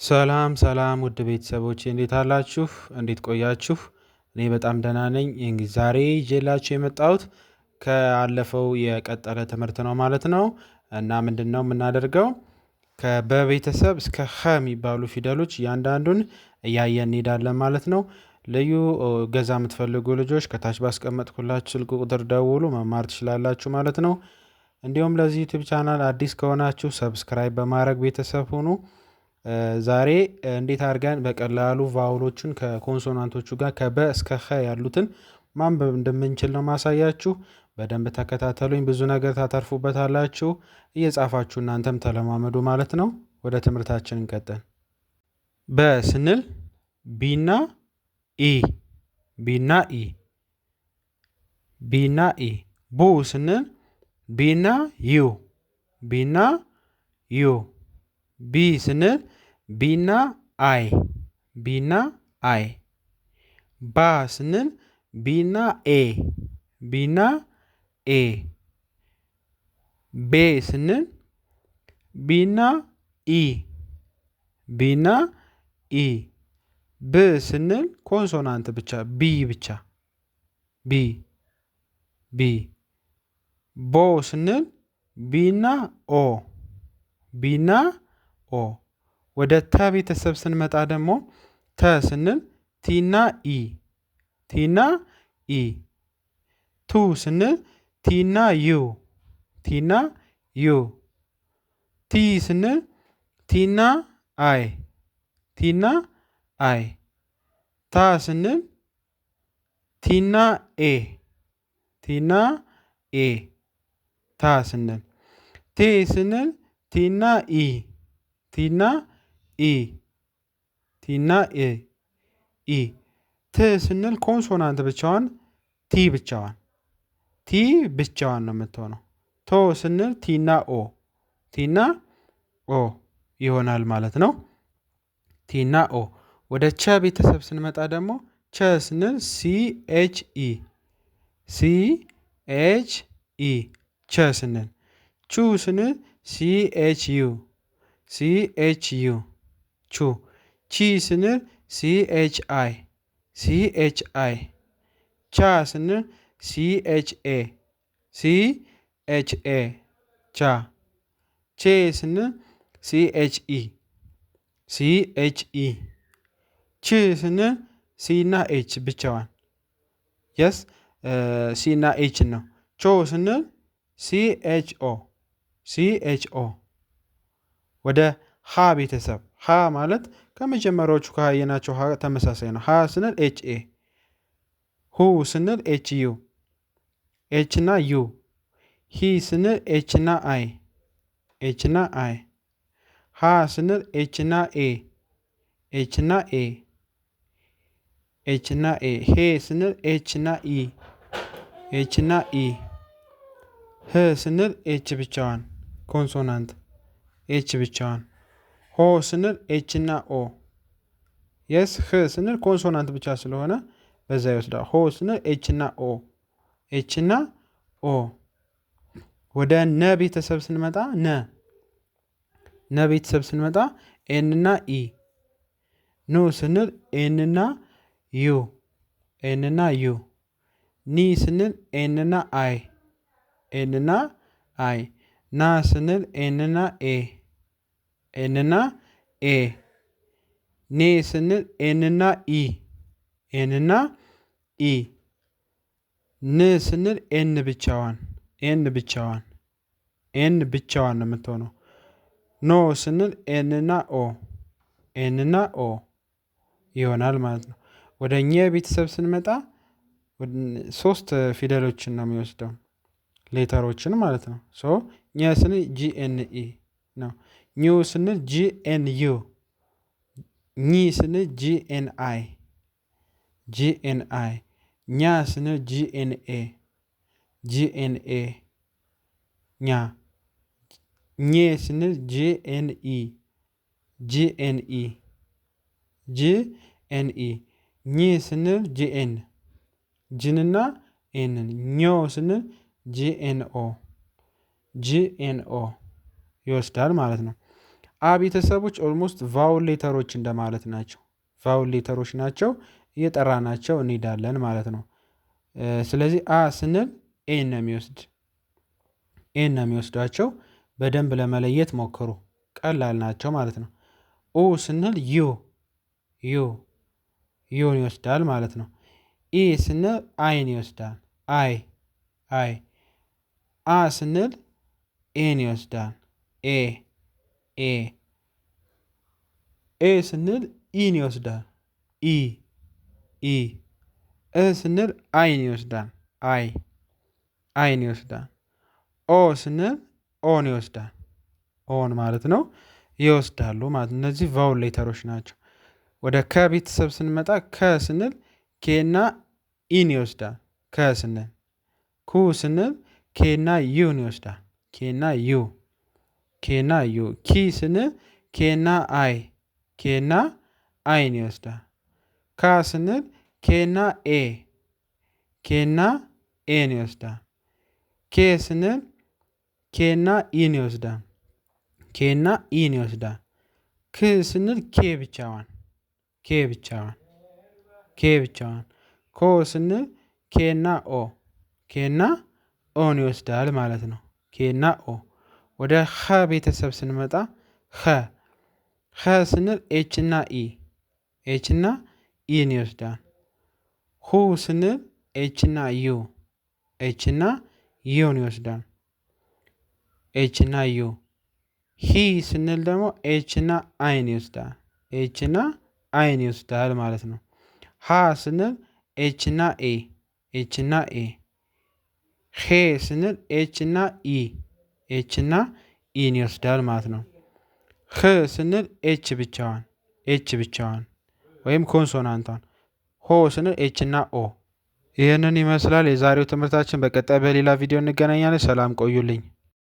ሰላም ሰላም ውድ ቤተሰቦቼ እንዴት አላችሁ? እንዴት ቆያችሁ? እኔ በጣም ደህና ነኝ። እንግዲህ ዛሬ ይዤላችሁ የመጣሁት ካለፈው የቀጠለ ትምህርት ነው ማለት ነው። እና ምንድን ነው የምናደርገው? በቤተሰብ እስከ ኸ የሚባሉ ፊደሎች እያንዳንዱን እያየን እንሄዳለን ማለት ነው። ልዩ ገዛ የምትፈልጉ ልጆች ከታች ባስቀመጥኩላችሁ ስልክ ቁጥር ደውሉ፣ መማር ትችላላችሁ ማለት ነው። እንዲሁም ለዚህ ዩቲዩብ ቻናል አዲስ ከሆናችሁ ሰብስክራይብ በማድረግ ቤተሰብ ሁኑ። ዛሬ እንዴት አድርገን በቀላሉ ቫውሎችን ከኮንሶናንቶቹ ጋር ከበ እስከ ኸ ያሉትን ማንበብ እንደምንችል ነው ማሳያችሁ። በደንብ ተከታተሉኝ፣ ብዙ ነገር ታተርፉበታላችሁ። እየጻፋችሁ እናንተም ተለማመዱ ማለት ነው። ወደ ትምህርታችን እንቀጥል። በ ስንል ቢና ኢ፣ ቢና ኢ፣ ቢና ኢ። ቡ ስንል ቢና ዩ፣ ቢና ዩ። ቢ ስንል ቢና አይ፣ ቢና አይ። ባ ስንል ቢና ኤ፣ ቢና ኤ። ቤ ስንል ቢና ኢ፣ ቢና ኢ። ብ ስንል ኮንሶናንት ብቻ ቢ ብቻ ቢ ቢ። ቦ ስንል ቢና ኦ፣ ቢና ኦ። ወደ ተ ቤተሰብ ስንመጣ ደግሞ ተ ስንል ቲና ኢ፣ ቲና ኢ። ቱ ስንል ቲና ዩ፣ ቲና ዩ። ቲ ስንል ቲና አይ፣ ቲና አይ። ታ ስንል ቲና ኤ፣ ቲና ኤ። ታ ስንል ቴ ስንል ቲና ኢ፣ ቲና ኢ፣ ቲና ኤ ኢ። ት ስንል ኮንሶናንት ብቻዋን ቲ ብቻዋን፣ ቲ ብቻዋን ነው የምትሆነው። ቶ ስንል ቲና ኦ፣ ቲና ኦ ይሆናል ማለት ነው። ቲና ኦ። ወደ ቸ ቤተሰብ ስንመጣ ደግሞ ቸ ስንል ሲ ኤች ኢ፣ ሲ ኤች ኢ ቸ ስንል። ቹ ስንል ሲ ኤች ዩ፣ ሲ ኤች ዩ ቹ። ቺ ስንል ሲ ኤች አይ፣ ሲ ኤች አይ። ቻ ስንል ሲ ኤች ኤ፣ ሲ ኤች ኤ ቻ። ቼ ስንል ሲ ኤች ኢ፣ ሲ ኤች ኢ። ች ስንል ሲ እና ኤች ብቻዋን፣ የስ ሲ እና ኤች ነው። ቾ ስንል ሲ ኤች ኦ፣ ሲ ኤች ኦ። ወደ ሀ ቤተሰብ ሀ ማለት ከመጀመሪያዎቹ ካየናቸው ሀ ተመሳሳይ ነው። ሀ ስንል ኤች ኤ። ሁ ስንል ኤች ዩ፣ ኤች እና ዩ። ሂ ስንል ኤች እና አይ፣ ኤች እና አይ። ሀ ስንል ኤች እና ኤ፣ ኤች እና ኤ፣ ኤች እና ኤ። ሄ ስንል ኤች እና ኢ፣ ኤች እና ኢ። ህ ስንል ኤች ብቻዋን ኮንሶናንት ኤች ብቻዋን። ሆ ስንል ኤች እና ኦ፣ የስ ህ ስንል ኮንሶናንት ብቻ ስለሆነ በዛ ይወስዳል። ሆ ስንል ኤች እና ኦ፣ ኤች እና ኦ። ወደ ነ ቤተሰብ ስንመጣ ነ ቤተሰብ ስንመጣ ኤን እና ኢ። ኑ ስንል ኤን እና ዩ፣ ኤን እና ዩ። ኒ ስንል ኤን እና አይ፣ ኤን እና አይ። ና ስንል ኤን እና ኤ፣ ኤን እና ኤ። ኔ ስንል ኤን እና ኢ፣ ኤን እና ኢ። ን ስንል ኤን ብቻዋን፣ ኤን ብቻዋን፣ ኤን ብቻዋን ነው የምትሆነው። ኖ ስንል ኤን እና ኦ፣ ኤን እና ኦ ይሆናል ማለት ነው። ወደ ኘ ቤተሰብ ስንመጣ ሶስት ፊደሎችን ነው የሚወስደው፣ ሌተሮችን ማለት ነው። ሶ ኘ ስንል ጂኤን ኢ ነው። ኙ ስንል ጂኤን ዩ፣ ኚ ስንል ጂኤን አይ፣ ጂኤን አይ። ኛ ስንል ጂኤን ኤ፣ ጂኤን ኤ ኛ። ኘ ስንል ጂኤን ኢ፣ ጂኤን ኢ፣ ጂኤን ኢ። ኝ ስንል ጂኤን፣ ጅንና ኤንን። ኞ ስንል ጂኤንኦ፣ ጂኤንኦ ይወስዳል ማለት ነው። አ ቤተሰቦች ኦልሞስት ቫውል ሌተሮች እንደማለት ናቸው። ቫውል ሌተሮች ናቸው። እየጠራናቸው እንሄዳለን ማለት ነው። ስለዚህ አ ስንል ኤን ነው የሚወስድ ኤን ነው የሚወስዷቸው። በደንብ ለመለየት ሞክሩ። ቀላል ናቸው ማለት ነው። ኡ ስንል ዩን ይወስዳል ማለት ነው። ኢ ስንል አይን ይወስዳል። አይ አ ስንል ኤን ይወስዳል። ኤ ስንል ኢን ይወስዳል። ኢ ስንል አይን ይወስዳል። አይን ይወስዳል። ኦ ስንል ኦን ይወስዳል። ኦን ማለት ነው። ይወስዳሉ ማለት ነው። እነዚህ ቫውል ሌተሮች ናቸው። ወደ ከቤተሰብ ስንመጣ ከ ስንል ኬና ኢን ይወስዳል። ከ ስንል ኩ ስንል ኬና ዩን ይወስዳል። ኬና ዩ ኪ ስንል ኬና አይን ይወስዳል። ካ ስንል ኬና ኤን ይወስዳል። ኬ ስንል ኬና ኢን ይወስዳል። ክ ስንል ኬ ብቻዋን። ኮ ስንል ኬና ኦን ይወስዳል ማለት ነው። ኬና ኦ። ወደ ኸ ቤተሰብ ስንመጣ ኸ ስንል ኤችና ኢን ይወስዳል። ሁ ስንል ኤችና ዩን ይወስዳል። ዩ ሂ ስንል ደግሞ ኤችና አይን ይወስዳል ማለት ነው። ሃ ስንል ኤችና ኤ ሄ ስንል ኤችና ኢን ይወስዳል ማለት ነው። ህ ስንል ኤች ብቻዋን ወይም ኮንሶናንቷን። ሆ ስንል ኤችና ኦ። ይህንን ይመስላል የዛሬው ትምህርታችን። በቀጣይ በሌላ ቪዲዮ እንገናኛለን። ሰላም ቆዩልኝ።